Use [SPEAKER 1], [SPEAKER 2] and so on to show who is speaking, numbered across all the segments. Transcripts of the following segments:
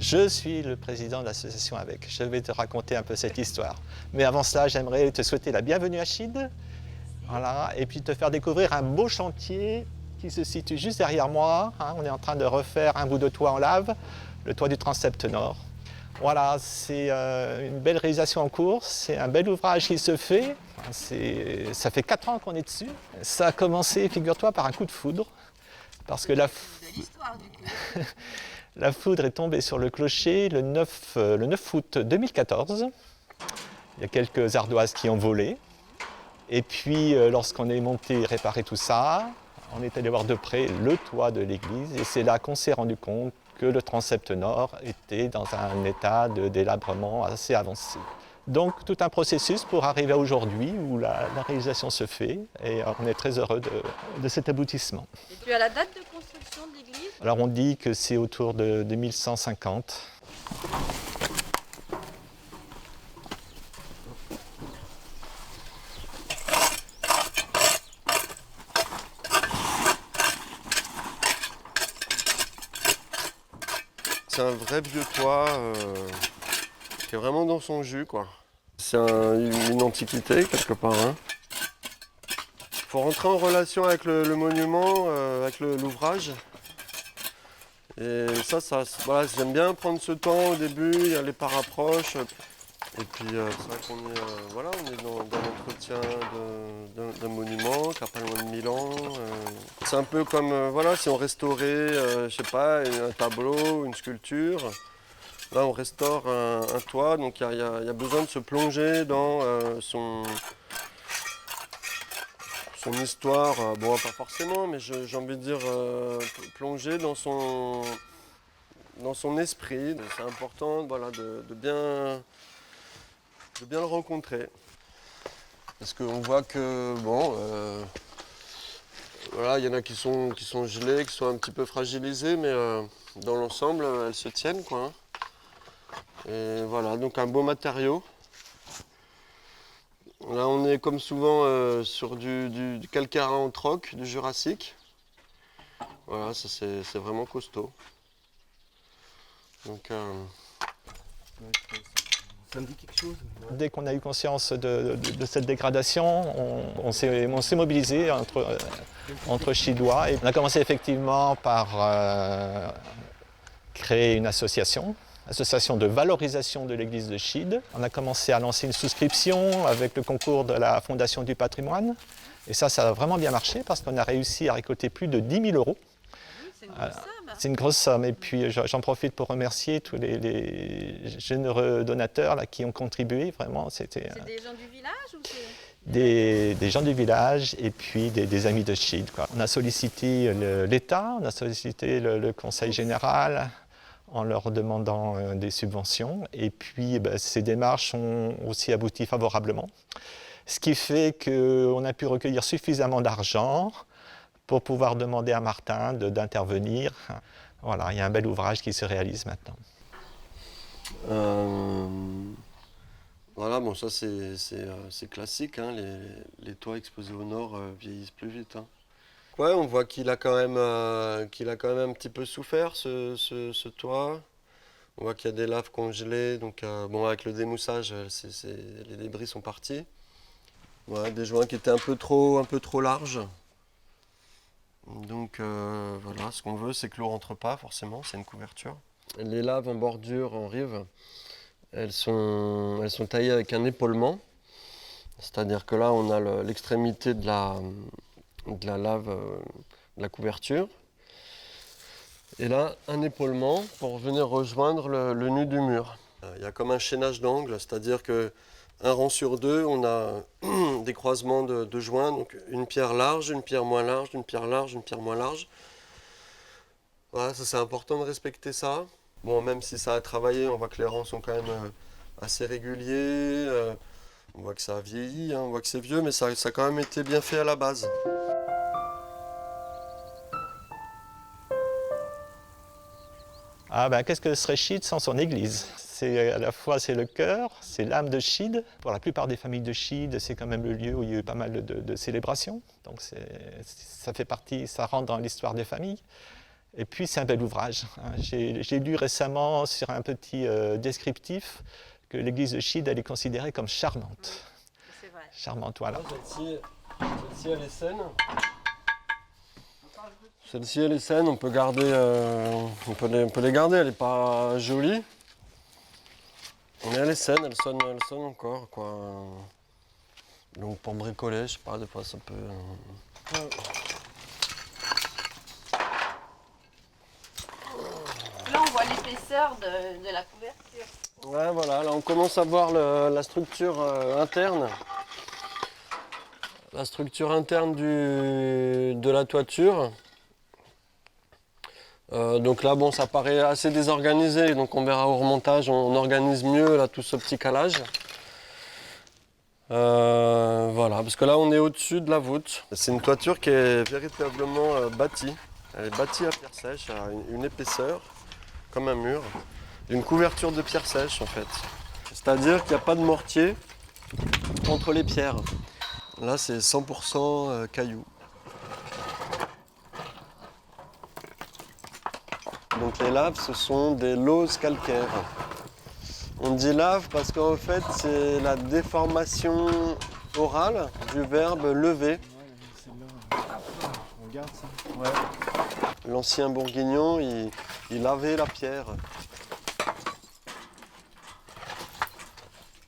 [SPEAKER 1] Je suis le président de l'association AVEC. Je vais te raconter un peu cette histoire. Mais avant cela, j'aimerais te souhaiter la bienvenue à Chide. Voilà, et puis te faire découvrir un beau chantier qui se situe juste derrière moi. On est en train de refaire un bout de toit en lave, le toit du transept nord. Voilà, c'est une belle réalisation en cours, c'est un bel ouvrage qui se fait. Ça fait 4 ans qu'on est dessus. Ça a commencé, figure-toi, par un coup de foudre. Parce que la foudre est tombée sur le clocher le 9 août 2014. Il y a quelques ardoises qui ont volé. Et puis, lorsqu'on est monté réparer tout ça, on est allé voir de près le toit de l'église. Et c'est là qu'on s'est rendu compte que le transept nord était dans un état de délabrement assez avancé. Donc, tout un processus pour arriver à aujourd'hui où la réalisation se fait. Et on est très heureux de cet aboutissement.
[SPEAKER 2] Et tu as la date de construction de l'église?
[SPEAKER 1] Alors, on dit que c'est autour de 2150.
[SPEAKER 3] C'est un vrai vieux toit qui est vraiment dans son jus, quoi. C'est une antiquité quelque part. Faut rentrer en relation avec le monument, avec l'ouvrage. Et voilà, j'aime bien prendre ce temps au début, il y a les parapproches. Et puis c'est vrai qu'on est, voilà, on est dans l'entretien d'un monument qui a pas loin de 1000 ans. C'est un peu comme voilà, si on restaurait, je sais pas, un tableau, une sculpture. Là, on restaure un toit, donc il y a besoin de se plonger dans son histoire. Bon, pas forcément, mais j'ai envie de dire plonger dans son esprit. C'est important, voilà, de bien le rencontrer. Parce qu'on voit que, bon, voilà, il y en a qui sont gelés, qui sont un petit peu fragilisés, mais dans l'ensemble, elles se tiennent, quoi. Et voilà, donc un beau matériau. Là, on est comme souvent sur du calcaire en troc, du Jurassique. Voilà, ça c'est vraiment costaud. Donc, ça me dit quelque chose.
[SPEAKER 1] Dès qu'on a eu conscience de cette dégradation, on s'est mobilisé entre Chidois et on a commencé effectivement par créer une association de valorisation de l'église de Chide. On a commencé à lancer une souscription avec le concours de la Fondation du patrimoine. Et ça a vraiment bien marché parce qu'on a réussi à récolter plus de 10 000 euros.
[SPEAKER 2] C'est une grosse somme.
[SPEAKER 1] C'est une grosse somme. Et puis j'en profite pour remercier tous les généreux donateurs là, qui ont contribué. Vraiment,
[SPEAKER 2] C'est des gens du village ou c'est...
[SPEAKER 1] des gens du village et puis des amis de Chide, quoi. On a sollicité l'État, on a sollicité le Conseil général en leur demandant des subventions. Et puis ces démarches ont aussi abouti favorablement. Ce qui fait qu'on a pu recueillir suffisamment d'argent pour pouvoir demander à Martin d'intervenir. Voilà, il y a un bel ouvrage qui se réalise maintenant.
[SPEAKER 3] Voilà, bon ça c'est classique, hein, les toits exposés au nord vieillissent plus vite. Hein. Ouais, on voit qu'il a quand même un petit peu souffert ce toit. On voit qu'il y a des laves congelées, donc bon avec le démoussage, les débris sont partis. Ouais, des joints qui étaient un peu trop larges. Donc voilà, ce qu'on veut c'est que l'eau rentre pas forcément, c'est une couverture. Les laves en bordure, en rive, elles sont taillées avec un épaulement. C'est-à-dire que là on a l'extrémité de la lave, de la couverture. Et là, un épaulement pour venir rejoindre le nu du mur. Il y a comme un chaînage d'angles, c'est-à-dire que un rang sur deux, on a des croisements de joints, donc une pierre large, une pierre moins large, une pierre large, une pierre moins large. Voilà, ça c'est important de respecter ça. Bon, même si ça a travaillé, on voit que les rangs sont quand même assez réguliers. On voit que ça a vieilli, hein, on voit que c'est vieux, mais ça a quand même été bien fait à la base.
[SPEAKER 1] Qu'est-ce que serait Chide sans son église? À la fois c'est le cœur, c'est l'âme de Chide. Pour la plupart des familles de Chide, c'est quand même le lieu où il y a eu pas mal de célébrations. Donc ça fait partie, ça rentre dans l'histoire des familles. Et puis c'est un bel ouvrage. J'ai lu récemment sur un petit descriptif que l'église de Chide, elle est considérée comme charmante.
[SPEAKER 2] C'est vrai.
[SPEAKER 1] Charmante, voilà.
[SPEAKER 3] Celle-ci, elle est saine. Celle-ci, elle est saine, on peut garder, on peut les garder, elle n'est pas jolie. Mais elle est saine, elle sonne encore, quoi. Donc pour bricoler, je sais pas, des fois ça peut...
[SPEAKER 2] Là, on voit l'épaisseur de la couverture.
[SPEAKER 3] Ouais, voilà, là on commence à voir la structure interne. La structure interne de la toiture. Donc là, bon, ça paraît assez désorganisé, donc on verra au remontage, on organise mieux là, tout ce petit calage. Voilà, parce que là, on est au-dessus de la voûte. C'est une toiture qui est véritablement bâtie. Elle est bâtie à pierre sèche, à une épaisseur, comme un mur. Une couverture de pierre sèche, en fait. C'est-à-dire qu'il n'y a pas de mortier entre les pierres. Là, c'est 100% cailloux. Donc les laves, ce sont des lauses calcaires. On dit lave parce qu'en fait, c'est la déformation orale du verbe lever.
[SPEAKER 4] On garde ça. Ouais.
[SPEAKER 3] L'ancien bourguignon, il lavait la pierre.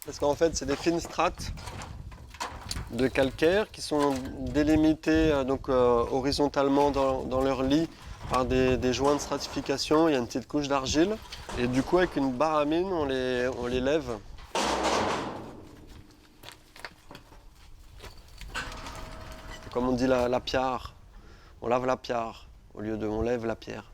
[SPEAKER 3] Parce qu'en fait, c'est des fines strates de calcaire qui sont délimitées horizontalement dans leur lit par des joints de stratification. Il y a une petite couche d'argile. Et du coup, avec une barre à mine, on les lève. Comme on dit la pierre. On lave la pierre au lieu de on lève la pierre.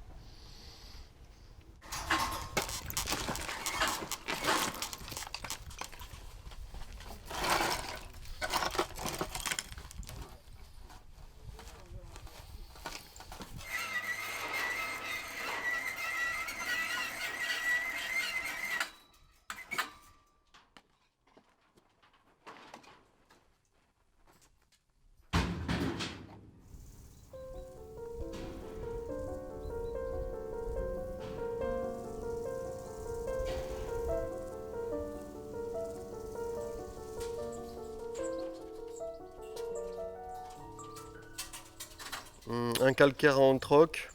[SPEAKER 3] Un calcaire à anthroc,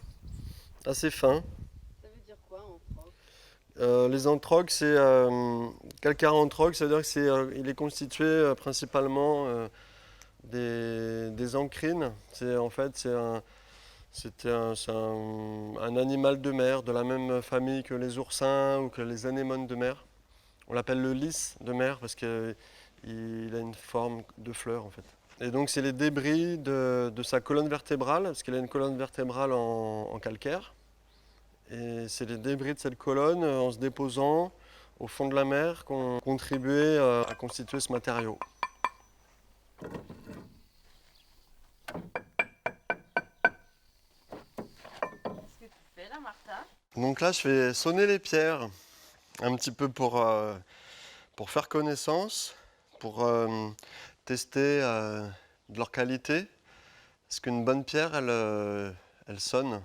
[SPEAKER 3] assez fin.
[SPEAKER 2] Ça veut dire quoi, en
[SPEAKER 3] Les anthrocs, c'est calcaire à anthroc, ça veut dire qu'il est constitué principalement des encrines. C'est un animal de mer de la même famille que les oursins ou que les anémones de mer. On l'appelle le lys de mer parce qu'il a une forme de fleur en fait. Et donc c'est les débris de sa colonne vertébrale, parce qu'il a une colonne vertébrale en calcaire. Et c'est les débris de cette colonne, en se déposant au fond de la mer, qui ont contribué à constituer ce matériau.
[SPEAKER 2] Qu'est-ce que tu fais là, Martha?
[SPEAKER 3] Donc là, je fais sonner les pierres, un petit peu pour faire connaissance, pour tester de leur qualité. Parce qu'une bonne pierre, elle sonne.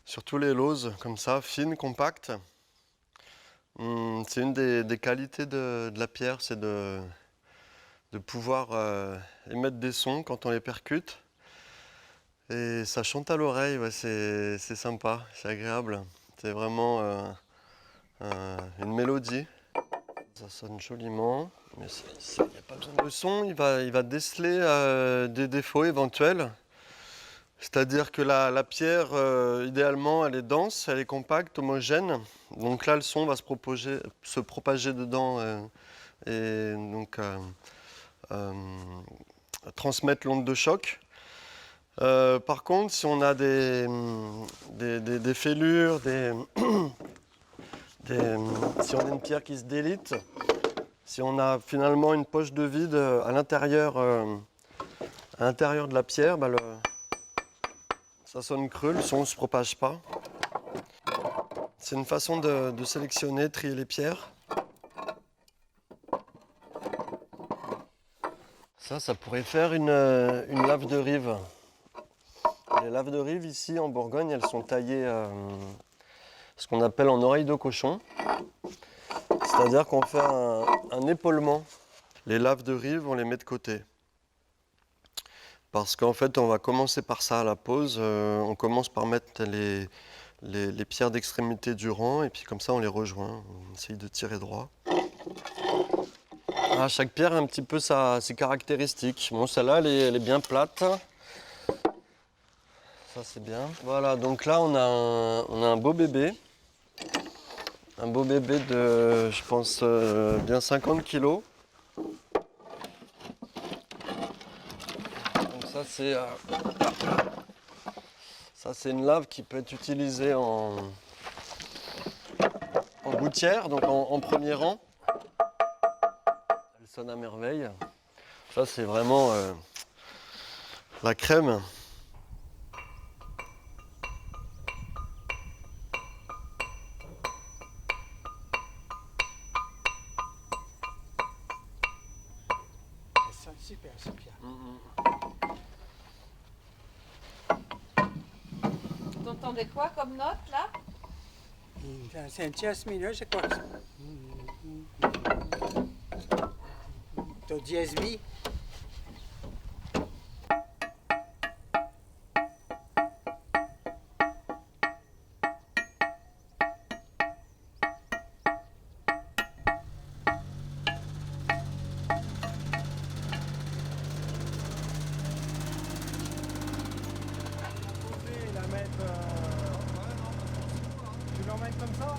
[SPEAKER 3] Surtout les lauses, comme ça, fines, compactes. C'est une des qualités de la pierre, c'est de pouvoir émettre des sons quand on les percute. Et ça chante à l'oreille, ouais, c'est sympa, c'est agréable. C'est vraiment une mélodie. Ça sonne joliment, mais il n'y a pas besoin. Le son, il va déceler des défauts éventuels. C'est-à-dire que la pierre, idéalement, elle est dense, elle est compacte, homogène. Donc là, le son va se propager dedans et donc transmettre l'onde de choc. Par contre, si on a des fêlures, si on a une pierre qui se délite, si on a finalement une poche de vide à l'intérieur de la pierre, ça sonne creux, le son ne se propage pas. C'est une façon de sélectionner, trier les pierres. Ça pourrait faire une lave de rive. Les laves de rive ici en Bourgogne, elles sont taillées ce qu'on appelle en oreille de cochon. C'est-à-dire qu'on fait un épaulement. Les laves de rive, on les met de côté. Parce qu'en fait, on va commencer par ça à la pose. On commence par mettre les pierres d'extrémité du rang et puis comme ça, on les rejoint. On essaye de tirer droit. Ah, chaque pierre a un petit peu ses caractéristiques. Bon, celle-là, elle est bien plate. Ça, c'est bien. Voilà, donc là, on a un beau bébé. Un beau bébé de, je pense, bien 50 kilos. Donc ça, c'est une lave qui peut être utilisée en gouttière, donc en premier rang. Elle sonne à merveille. Ça, c'est vraiment la crème.
[SPEAKER 4] Super, super.
[SPEAKER 2] T'entendais quoi comme note là?
[SPEAKER 4] C'est un tierce mineur, c'est quoi? Do dièse mi. Tu l'emmènes comme ça?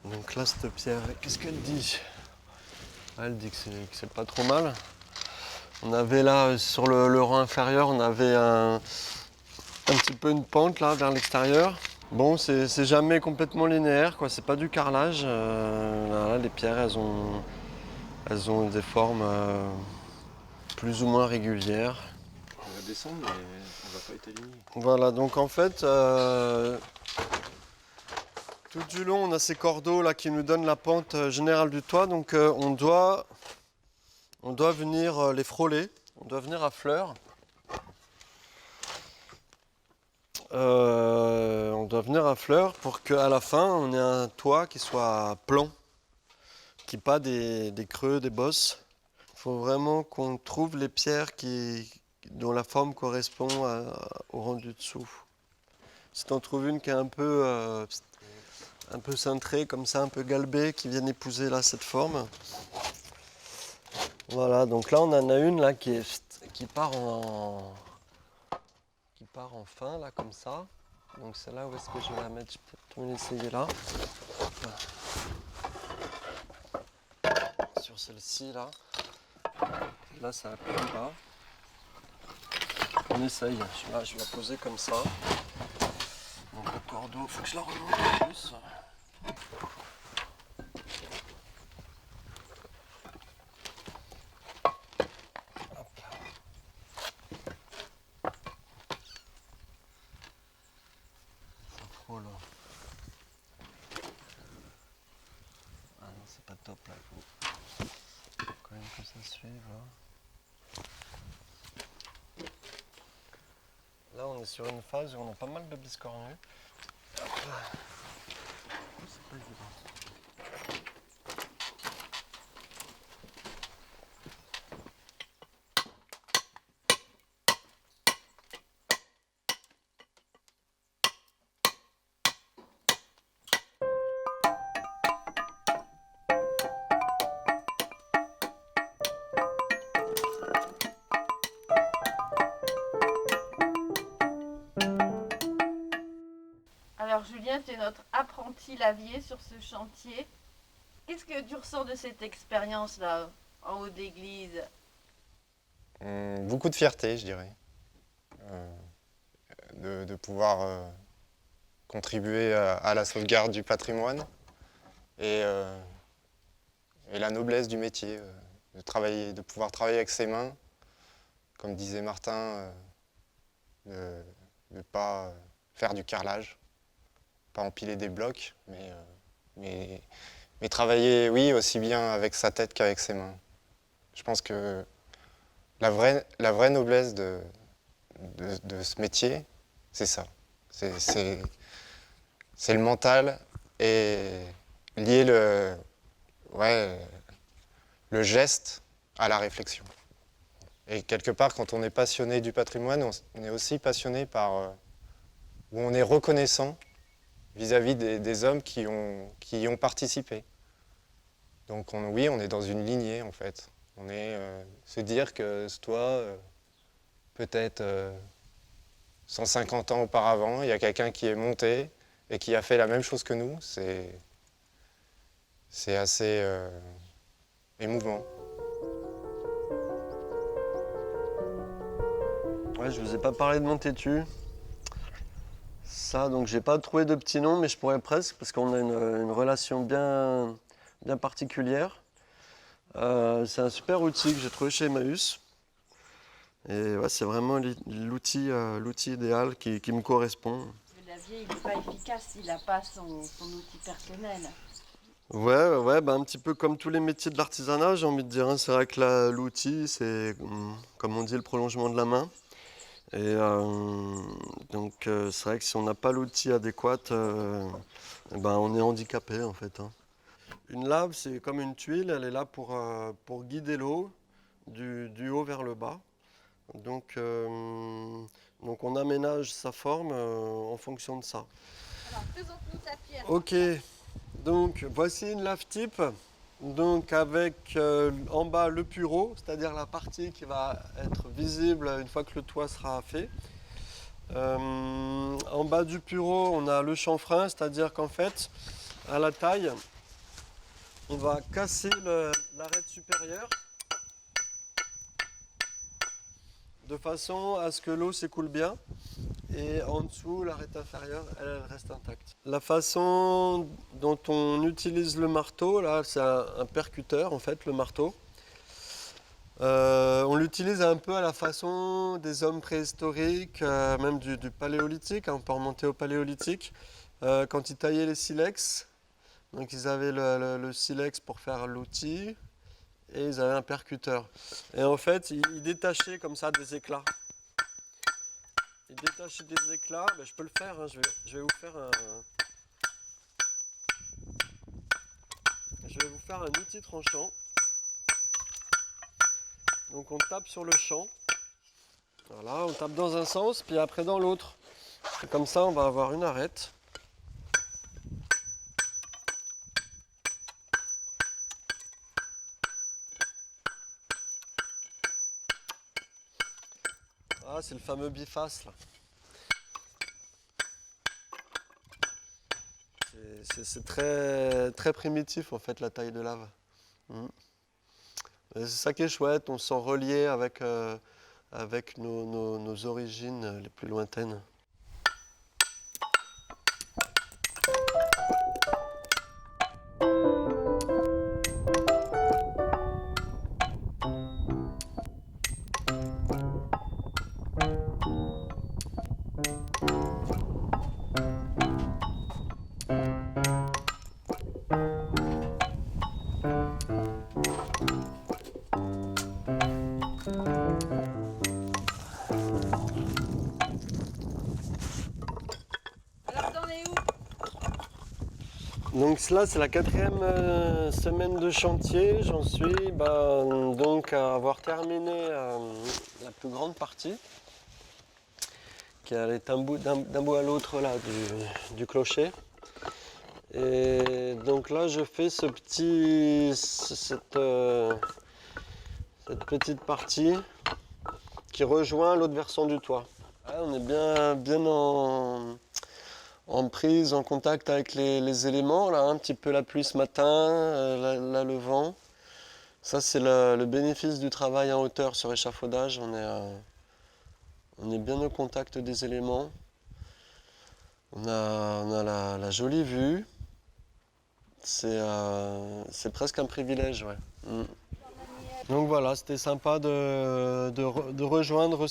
[SPEAKER 3] Donc là, cette pierre, qu'est-ce qu'elle dit? Elle dit que c'est pas trop mal. On avait là, sur le rang inférieur, on avait un petit peu une pente là, vers l'extérieur. Bon, c'est jamais complètement linéaire, quoi. C'est pas du carrelage. Là, les pierres, elles ont des formes plus ou moins régulières.
[SPEAKER 1] On va descendre, mais on va pas être aligné.
[SPEAKER 3] Voilà, donc en fait, tout du long, on a ces cordeaux là qui nous donnent la pente générale du toit. Donc on doit venir les frôler, on doit venir à fleur. On doit venir à fleur pour qu'à la fin, on ait un toit qui soit plan, qui n'ait pas des creux, des bosses. Il faut vraiment qu'on trouve les pierres dont la forme correspond au rendu dessous. Si tu en trouves une qui est un peu cintrée, comme ça, un peu galbée, qui vient épouser là, cette forme. Voilà, donc là on en a une là qui part en fin là comme ça. Donc celle-là, où est-ce que je vais la mettre? Je peux peut-être l'essayer là. Sur celle-ci là. Là ça appuie pas. On essaye. Là je vais la poser comme ça. Donc le cordeau, il faut que je la remonte en plus. Voilà. Ah non, c'est pas top là, il faut quand même que ça suive là. Là on est sur une phase où on a pas mal de biscornus. C'est pas évident.
[SPEAKER 2] Alors Julien, tu es notre apprenti lavier sur ce chantier. Qu'est-ce que tu ressens de cette expérience-là, en haut de l'église?
[SPEAKER 5] Beaucoup de fierté, je dirais. De pouvoir contribuer à la sauvegarde du patrimoine et la noblesse du métier. de pouvoir travailler avec ses mains. Comme disait Martin, de ne pas faire du carrelage, pas empiler des blocs, mais travailler, oui, aussi bien avec sa tête qu'avec ses mains. Je pense que la vraie noblesse de ce métier, c'est ça. C'est le mental et lier le geste à la réflexion. Et quelque part, quand on est passionné du patrimoine, on est aussi passionné où on est reconnaissant vis-à-vis des hommes qui y ont participé. Donc oui, on est dans une lignée en fait. On est se dire que ce toit, peut-être 150 ans auparavant, il y a quelqu'un qui est monté et qui a fait la même chose que nous, c'est assez émouvant.
[SPEAKER 3] Ouais, je vous ai pas parlé de mon têtu. Ça, donc j'ai pas trouvé de petit nom, mais je pourrais presque, parce qu'on a une relation bien particulière. C'est un super outil que j'ai trouvé chez Emmaüs. Et ouais, c'est vraiment l'outil idéal qui me correspond.
[SPEAKER 2] Le lavier, il n'est pas efficace s'il n'a pas son outil personnel.
[SPEAKER 3] Ouais, bah, un petit peu comme tous les métiers de l'artisanat, j'ai envie de dire, hein. C'est vrai que l'outil, c'est, comme on dit, le prolongement de la main. Et donc, c'est vrai que si on n'a pas l'outil adéquat, ben, on est handicapé en fait, hein. Une lave, c'est comme une tuile, elle est là pour guider l'eau du haut vers le bas. Donc on aménage sa forme en fonction de ça.
[SPEAKER 2] Alors, présente-nous ta pierre.
[SPEAKER 3] Ok, donc voici une lave type. Donc avec en bas le pureau, c'est-à-dire la partie qui va être visible une fois que le toit sera fait. En bas du pureau, on a le chanfrein, c'est-à-dire qu'en fait, à la taille, on va casser l'arête supérieure de façon à ce que l'eau s'écoule bien. Et en dessous, l'arête inférieure, elle reste intacte. La façon dont on utilise le marteau, là, c'est un percuteur, en fait, le marteau. On l'utilise un peu à la façon des hommes préhistoriques, même du paléolithique, hein, on peut remonter au paléolithique, quand ils taillaient les silex. Donc ils avaient le silex pour faire l'outil, et ils avaient un percuteur. Et en fait, ils détachaient comme ça des éclats. Et détacher des éclats, ben, je peux le faire, hein, je vais vous faire un outil tranchant. Donc on tape sur le champ. Voilà, on tape dans un sens, puis après dans l'autre. Et comme ça, on va avoir une arête. Ah, c'est le fameux biface là. C'est très, très primitif en fait la taille de lave. C'est ça qui est chouette, on se sent relié avec nos origines les plus lointaines.
[SPEAKER 2] Alors, t'en es où?
[SPEAKER 3] Donc là, c'est la 4e semaine de chantier. J'en suis donc à avoir terminé la plus grande partie, qui est d'un bout à l'autre là du clocher. Et donc là, je fais cette petite partie qui rejoint l'autre versant du toit. Là, on est bien en prise, en contact avec les éléments. Là, un petit peu la pluie ce matin, là le vent. Ça, c'est le bénéfice du travail en hauteur sur échafaudage. On est bien au contact des éléments. On a la jolie vue. C'est presque un privilège, ouais.
[SPEAKER 2] On a mis
[SPEAKER 3] Donc voilà, c'était sympa de rejoindre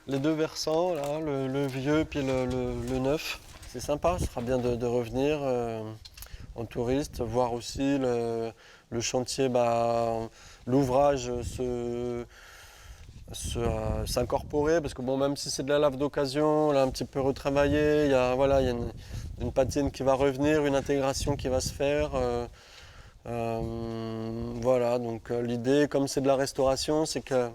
[SPEAKER 3] les deux versants, là, le vieux puis le neuf. C'est sympa, ce sera bien de revenir en touriste, voir aussi le chantier, l'ouvrage s'incorporer, parce que bon, même si c'est de la lave d'occasion, là un petit peu retravaillé, il y a une patine qui va revenir, une intégration qui va se faire. Voilà, donc l'idée, comme c'est de la restauration, c'est que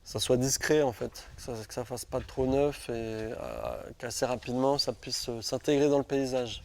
[SPEAKER 3] ça soit discret en fait, que ça fasse pas trop neuf et qu'assez rapidement ça puisse s'intégrer dans le paysage.